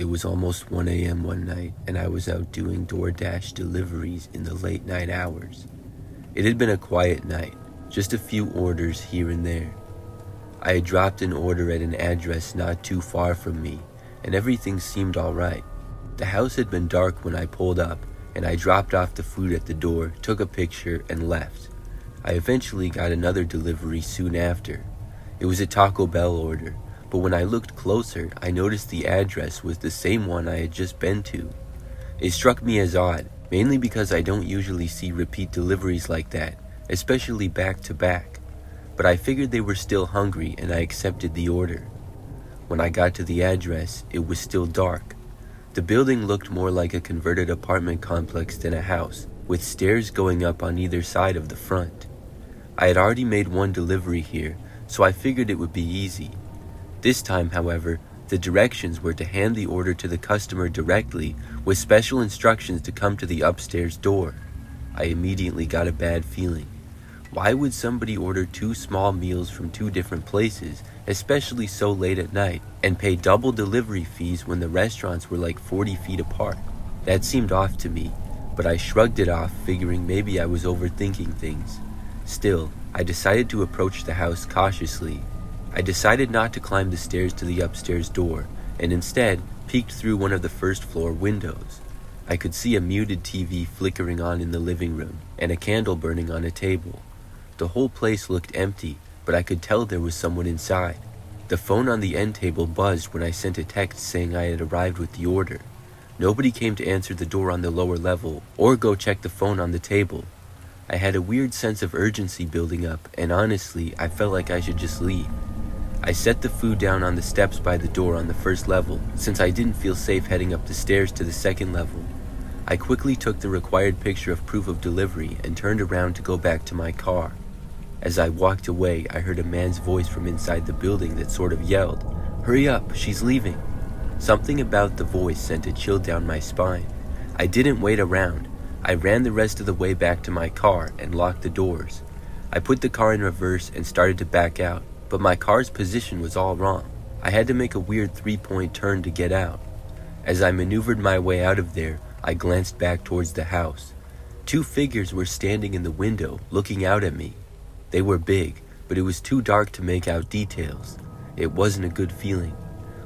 It was almost 1 a.m. one night, and I was out doing DoorDash deliveries in the late night hours. It had been a quiet night, just a few orders here and there. I had dropped an order at an address not too far from me, and everything seemed alright. The house had been dark when I pulled up, and I dropped off the food at the door, took a picture, and left. I eventually got another delivery soon after. It was a Taco Bell order, but when I looked closer, I noticed the address was the same one I had just been to. It struck me as odd, mainly because I don't usually see repeat deliveries like that, especially back to back. But I figured they were still hungry and I accepted the order. When I got to the address, it was still dark. The building looked more like a converted apartment complex than a house, with stairs going up on either side of the front. I had already made one delivery here, so I figured it would be easy. This time, however, the directions were to hand the order to the customer directly with special instructions to come to the upstairs door. I immediately got a bad feeling. Why would somebody order 2 small meals from 2 different places, especially so late at night, and pay double delivery fees when the restaurants were like 40 feet apart? That seemed off to me, but I shrugged it off, figuring maybe I was overthinking things. Still, I decided to approach the house cautiously. I decided not to climb the stairs to the upstairs door, and instead peeked through one of the first floor windows. I could see a muted TV flickering on in the living room, and a candle burning on a table. The whole place looked empty, but I could tell there was someone inside. The phone on the end table buzzed when I sent a text saying I had arrived with the order. Nobody came to answer the door on the lower level, or go check the phone on the table. I had a weird sense of urgency building up, and honestly, I felt like I should just leave. I set the food down on the steps by the door on the first level, since I didn't feel safe heading up the stairs to the second level. I quickly took the required picture of proof of delivery and turned around to go back to my car. As I walked away, I heard a man's voice from inside the building that sort of yelled, "Hurry up, she's leaving." Something about the voice sent a chill down my spine. I didn't wait around. I ran the rest of the way back to my car and locked the doors. I put the car in reverse and started to back out, but my car's position was all wrong. I had to make a weird 3-point turn to get out. As I maneuvered my way out of there, I glanced back towards the house. 2 figures were standing in the window, looking out at me. They were big, but it was too dark to make out details. It wasn't a good feeling.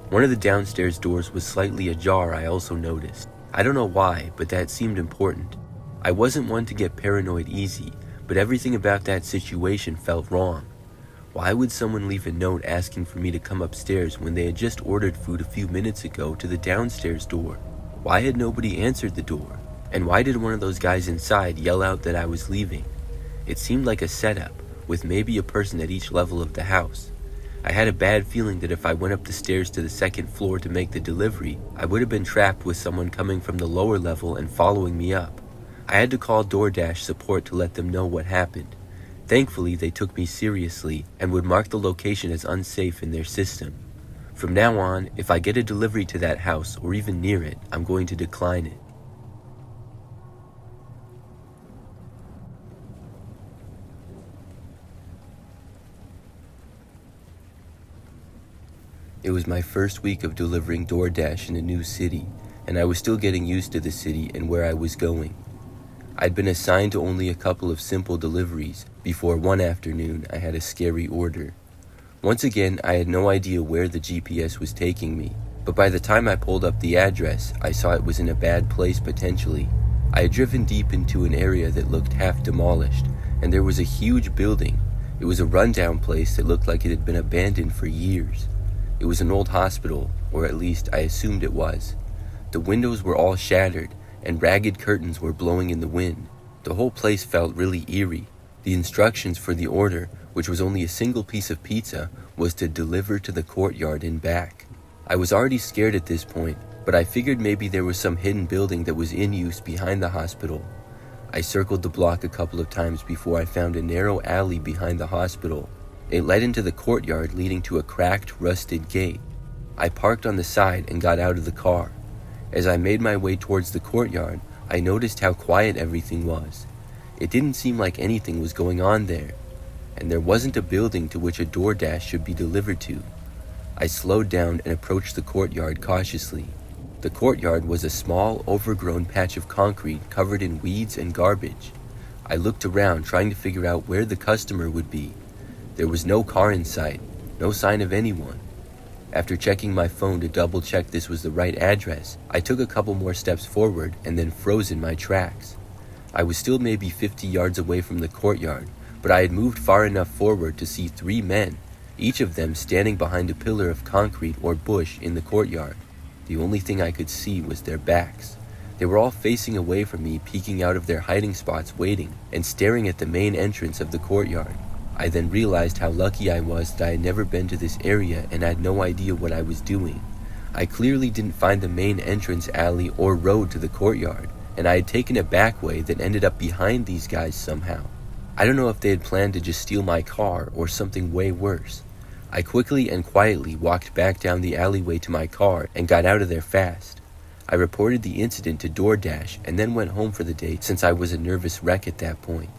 One of the downstairs doors was slightly ajar, I also noticed. I don't know why, but that seemed important. I wasn't one to get paranoid easy, but everything about that situation felt wrong. Why would someone leave a note asking for me to come upstairs when they had just ordered food a few minutes ago to the downstairs door? Why had nobody answered the door? And why did one of those guys inside yell out that I was leaving? It seemed like a setup, with maybe a person at each level of the house. I had a bad feeling that if I went up the stairs to the second floor to make the delivery, I would have been trapped with someone coming from the lower level and following me up. I had to call DoorDash support to let them know what happened. Thankfully, they took me seriously and would mark the location as unsafe in their system. From now on, if I get a delivery to that house or even near it, I'm going to decline it. It was my first week of delivering DoorDash in a new city, and I was still getting used to the city and where I was going. I'd been assigned to only a couple of simple deliveries before one afternoon I had a scary order. Once again, I had no idea where the GPS was taking me, but by the time I pulled up the address, I saw it was in a bad place potentially. I had driven deep into an area that looked half demolished, and there was a huge building. It was a rundown place that looked like it had been abandoned for years. It was an old hospital, or at least I assumed it was. The windows were all shattered, and ragged curtains were blowing in the wind. The whole place felt really eerie. The instructions for the order, which was only a single piece of pizza, was to deliver to the courtyard and back. I was already scared at this point, but I figured maybe there was some hidden building that was in use behind the hospital. I circled the block a couple of times before I found a narrow alley behind the hospital. It led into the courtyard, leading to a cracked, rusted gate. I parked on the side and got out of the car. As I made my way towards the courtyard, I noticed how quiet everything was. It didn't seem like anything was going on there, and there wasn't a building to which a DoorDash should be delivered to. I slowed down and approached the courtyard cautiously. The courtyard was a small, overgrown patch of concrete covered in weeds and garbage. I looked around, trying to figure out where the customer would be. There was no car in sight, no sign of anyone. After checking my phone to double check this was the right address, I took a couple more steps forward and then froze in my tracks. I was still maybe 50 yards away from the courtyard, but I had moved far enough forward to see 3 men, each of them standing behind a pillar of concrete or bush in the courtyard. The only thing I could see was their backs. They were all facing away from me, peeking out of their hiding spots, waiting, and staring at the main entrance of the courtyard. I then realized how lucky I was that I had never been to this area and had no idea what I was doing. I clearly didn't find the main entrance alley or road to the courtyard, and I had taken a back way that ended up behind these guys somehow. I don't know if they had planned to just steal my car or something way worse. I quickly and quietly walked back down the alleyway to my car and got out of there fast. I reported the incident to DoorDash and then went home for the day since I was a nervous wreck at that point.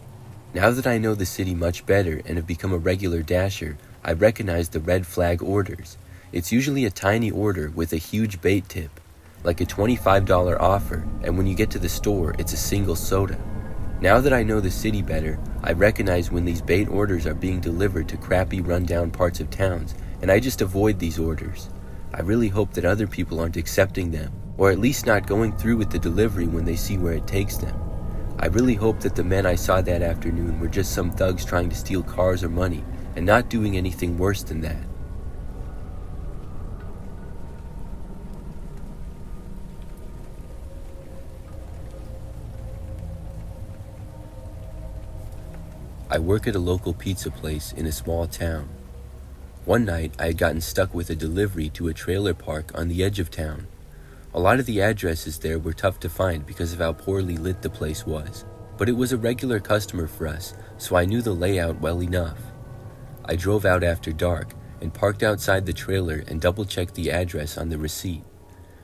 Now that I know the city much better and have become a regular dasher, I recognize the red flag orders. It's usually a tiny order with a huge bait tip, like a $25 offer, and when you get to the store, it's a single soda. Now that I know the city better, I recognize when these bait orders are being delivered to crappy rundown parts of towns, and I just avoid these orders. I really hope that other people aren't accepting them, or at least not going through with the delivery when they see where it takes them. I really hope that the men I saw that afternoon were just some thugs trying to steal cars or money, and not doing anything worse than that. I work at a local pizza place in a small town. One night, I had gotten stuck with a delivery to a trailer park on the edge of town. A lot of the addresses there were tough to find because of how poorly lit the place was, but it was a regular customer for us, so I knew the layout well enough. I drove out after dark and parked outside the trailer and double-checked the address on the receipt.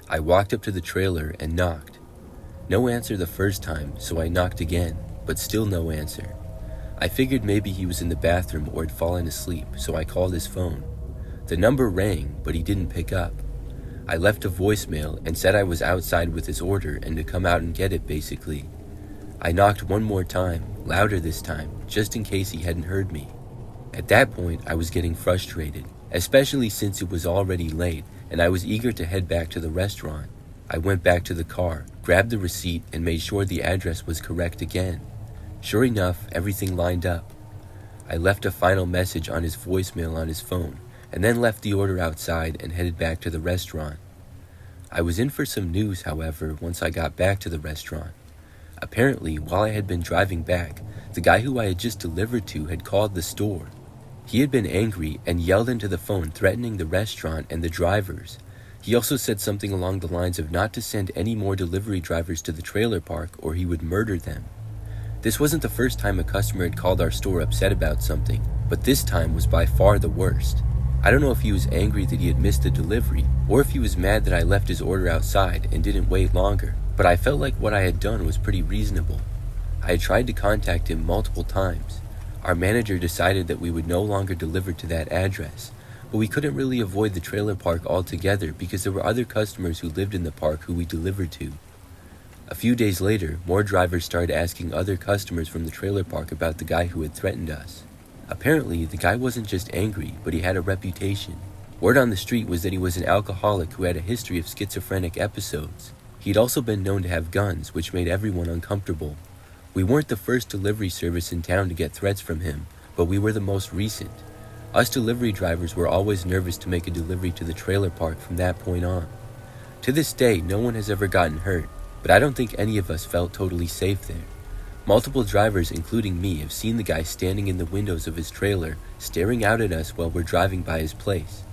I walked up to the trailer and knocked. No answer the first time, so I knocked again, but still no answer. I figured maybe he was in the bathroom or had fallen asleep, so I called his phone. The number rang, but he didn't pick up. I left a voicemail and said I was outside with his order and to come out and get it, basically. I knocked one more time, louder this time, just in case he hadn't heard me. At that point, I was getting frustrated, especially since it was already late and I was eager to head back to the restaurant. I went back to the car, grabbed the receipt, and made sure the address was correct again. Sure enough, everything lined up. I left a final message on his voicemail on his phone, and then left the order outside and headed back to the restaurant. I was in for some news, however, once I got back to the restaurant. Apparently, while I had been driving back, the guy who I had just delivered to had called the store. He had been angry and yelled into the phone, threatening the restaurant and the drivers. He also said something along the lines of not to send any more delivery drivers to the trailer park or he would murder them. This wasn't the first time a customer had called our store upset about something, but this time was by far the worst. I don't know if he was angry that he had missed the delivery, or if he was mad that I left his order outside and didn't wait longer, but I felt like what I had done was pretty reasonable. I had tried to contact him multiple times. Our manager decided that we would no longer deliver to that address, but we couldn't really avoid the trailer park altogether because there were other customers who lived in the park who we delivered to. A few days later, more drivers started asking other customers from the trailer park about the guy who had threatened us. Apparently, the guy wasn't just angry, but he had a reputation. Word on the street was that he was an alcoholic who had a history of schizophrenic episodes. He'd also been known to have guns, which made everyone uncomfortable. We weren't the first delivery service in town to get threats from him, but we were the most recent. Us delivery drivers were always nervous to make a delivery to the trailer park from that point on. To this day, no one has ever gotten hurt, but I don't think any of us felt totally safe there. Multiple drivers, including me, have seen the guy standing in the windows of his trailer, staring out at us while we're driving by his place.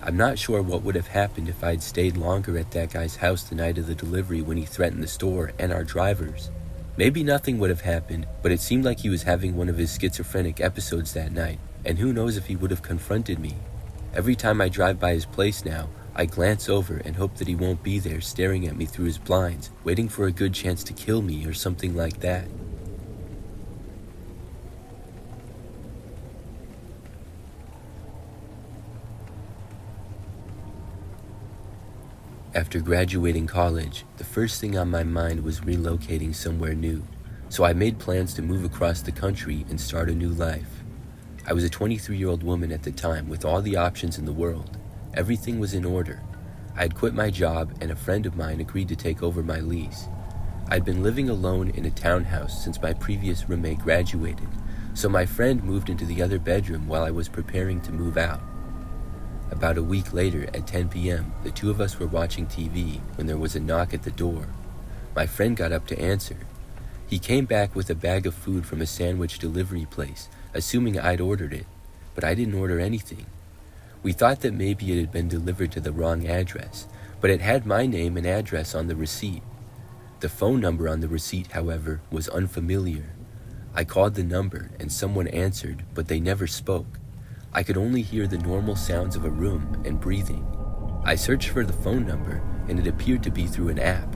I'm not sure what would have happened if I'd stayed longer at that guy's house the night of the delivery when he threatened the store and our drivers. Maybe nothing would have happened, but it seemed like he was having one of his schizophrenic episodes that night, and who knows if he would have confronted me. Every time I drive by his place now, I glance over and hope that he won't be there staring at me through his blinds, waiting for a good chance to kill me or something like that. After graduating college, the first thing on my mind was relocating somewhere new, so I made plans to move across the country and start a new life. I was a 23-year-old woman at the time with all the options in the world. Everything was in order. I had quit my job and a friend of mine agreed to take over my lease. I'd been living alone in a townhouse since my previous roommate graduated, so my friend moved into the other bedroom while I was preparing to move out. About a week later, at 10 p.m., the two of us were watching TV when there was a knock at the door. My friend got up to answer. He came back with a bag of food from a sandwich delivery place, assuming I'd ordered it, but I didn't order anything. We thought that maybe it had been delivered to the wrong address, but it had my name and address on the receipt. The phone number on the receipt, however, was unfamiliar. I called the number and someone answered, but they never spoke. I could only hear the normal sounds of a room and breathing. I searched for the phone number and it appeared to be through an app.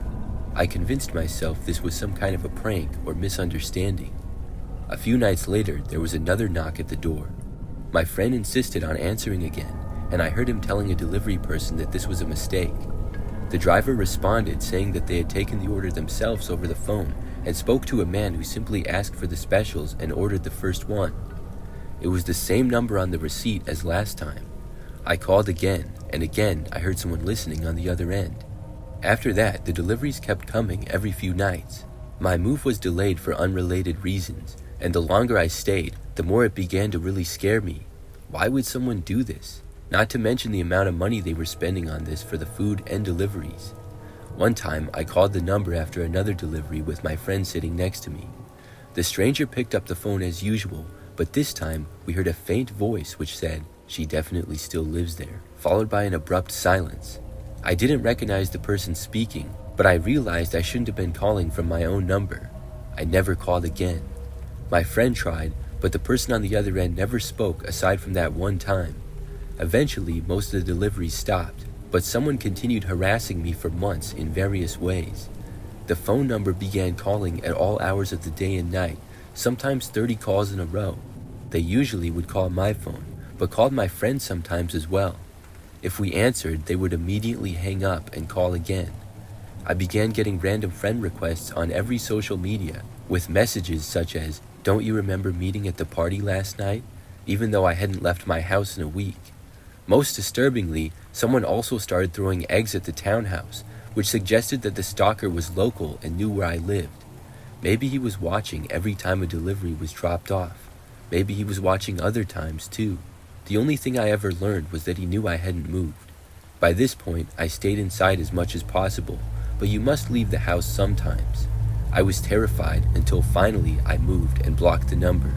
I convinced myself this was some kind of a prank or misunderstanding. A few nights later, there was another knock at the door. My friend insisted on answering again, and I heard him telling a delivery person that this was a mistake. The driver responded saying that they had taken the order themselves over the phone and spoke to a man who simply asked for the specials and ordered the first one. It was the same number on the receipt as last time. I called again, and again I heard someone listening on the other end. After that, the deliveries kept coming every few nights. My move was delayed for unrelated reasons, and the longer I stayed, the more it began to really scare me. Why would someone do this? Not to mention the amount of money they were spending on this for the food and deliveries. One time, I called the number after another delivery with my friend sitting next to me. The stranger picked up the phone as usual, but this time we heard a faint voice which said, "She definitely still lives there," followed by an abrupt silence. I didn't recognize the person speaking, but I realized I shouldn't have been calling from my own number. I never called again. My friend tried, but the person on the other end never spoke aside from that one time. Eventually, most of the deliveries stopped, but someone continued harassing me for months in various ways. The phone number began calling at all hours of the day and night, sometimes 30 calls in a row. They usually would call my phone, but called my friend sometimes as well. If we answered, they would immediately hang up and call again. I began getting random friend requests on every social media, with messages such as, "Don't you remember meeting at the party last night?" even though I hadn't left my house in a week. Most disturbingly, someone also started throwing eggs at the townhouse, which suggested that the stalker was local and knew where I lived. Maybe he was watching every time a delivery was dropped off. Maybe he was watching other times too. The only thing I ever learned was that he knew I hadn't moved. By this point, I stayed inside as much as possible, but you must leave the house sometimes. I was terrified until finally I moved and blocked the number.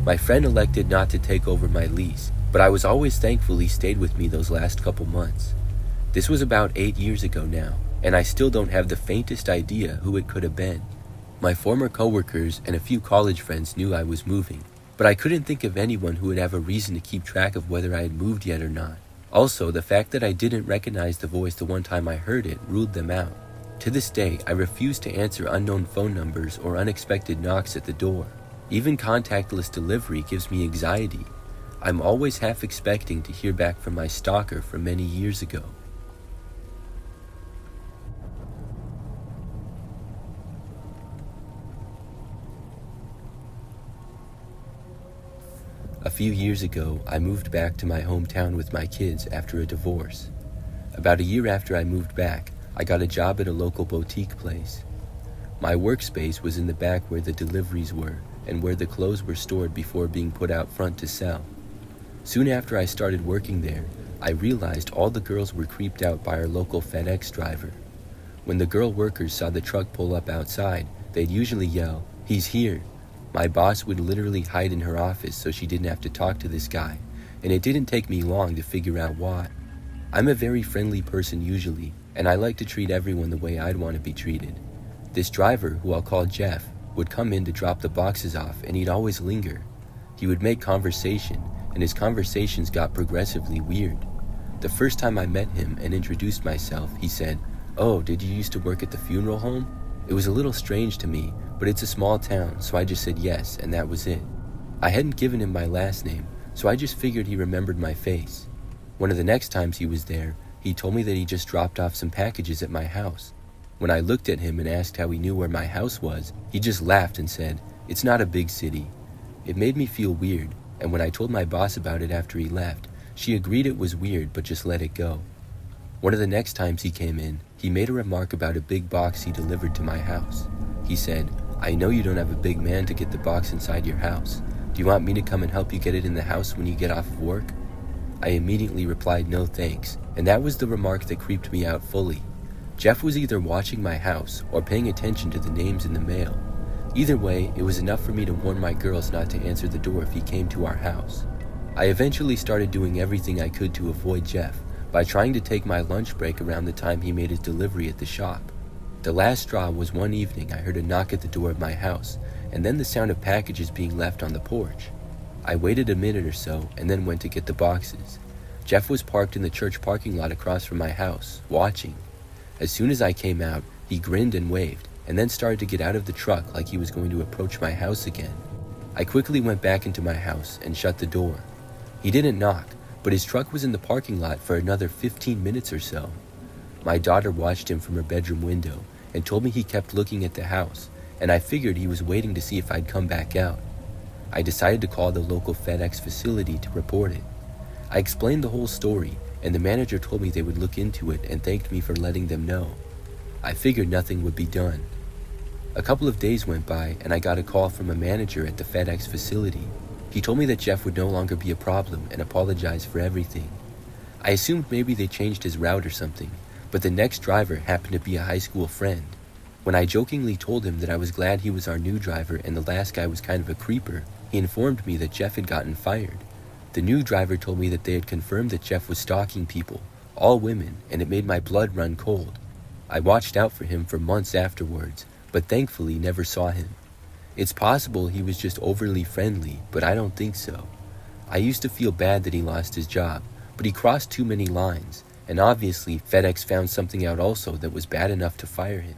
My friend elected not to take over my lease, but I was always thankful he stayed with me those last couple months. This was about 8 years ago now, and I still don't have the faintest idea who it could have been. My former coworkers and a few college friends knew I was moving, but I couldn't think of anyone who would have a reason to keep track of whether I had moved yet or not. Also, the fact that I didn't recognize the voice the one time I heard it ruled them out. To this day, I refuse to answer unknown phone numbers or unexpected knocks at the door. Even contactless delivery gives me anxiety. I'm always half expecting to hear back from my stalker from many years ago. A few years ago, I moved back to my hometown with my kids after a divorce. About a year after I moved back, I got a job at a local boutique place. My workspace was in the back where the deliveries were and where the clothes were stored before being put out front to sell. Soon after I started working there, I realized all the girls were creeped out by our local FedEx driver. When the girl workers saw the truck pull up outside, they'd usually yell, "He's here." My boss would literally hide in her office so she didn't have to talk to this guy, and it didn't take me long to figure out why. I'm a very friendly person usually, and I like to treat everyone the way I'd want to be treated. This driver, who I'll call Jeff, would come in to drop the boxes off, and he'd always linger. He would make conversation, and his conversations got progressively weird. The first time I met him and introduced myself, he said, "Oh, did you used to work at the funeral home?" It was a little strange to me, but it's a small town, so I just said yes, and that was it. I hadn't given him my last name, so I just figured he remembered my face. One of the next times he was there, he he told me that he just dropped off some packages at my house. When I looked at him and asked how he knew where my house was, he just laughed and said, "It's not a big city." It made me feel weird, and when I told my boss about it after he left, she agreed it was weird but just let it go. One of the next times he came in, he made a remark about a big box he delivered to my house. He said, "I know you don't have a big man to get the box inside your house. Do you want me to come and help you get it in the house when you get off of work?" I immediately replied no thanks, and that was the remark that creeped me out fully. Jeff was either watching my house or paying attention to the names in the mail. Either way, it was enough for me to warn my girls not to answer the door if he came to our house. I eventually started doing everything I could to avoid Jeff by trying to take my lunch break around the time he made his delivery at the shop. The last straw was one evening I heard a knock at the door of my house, and then the sound of packages being left on the porch. I waited a minute or so and then went to get the boxes. Jeff was parked in the church parking lot across from my house, watching. As soon as I came out, he grinned and waved, and then started to get out of the truck like he was going to approach my house again. I quickly went back into my house and shut the door. He didn't knock, but his truck was in the parking lot for another 15 minutes or so. My daughter watched him from her bedroom window and told me he kept looking at the house, and I figured he was waiting to see if I'd come back out. I decided to call the local FedEx facility to report it. I explained the whole story, and the manager told me they would look into it and thanked me for letting them know. I figured nothing would be done. A couple of days went by, and I got a call from a manager at the FedEx facility. He told me that Jeff would no longer be a problem and apologized for everything. I assumed maybe they changed his route or something, but the next driver happened to be a high school friend. When I jokingly told him that I was glad he was our new driver and the last guy was kind of a creeper, he informed me that Jeff had gotten fired. The new driver told me that they had confirmed that Jeff was stalking people, all women, and it made my blood run cold. I watched out for him for months afterwards, but thankfully never saw him. It's possible he was just overly friendly, but I don't think so. I used to feel bad that he lost his job, but he crossed too many lines, and obviously FedEx found something out also that was bad enough to fire him.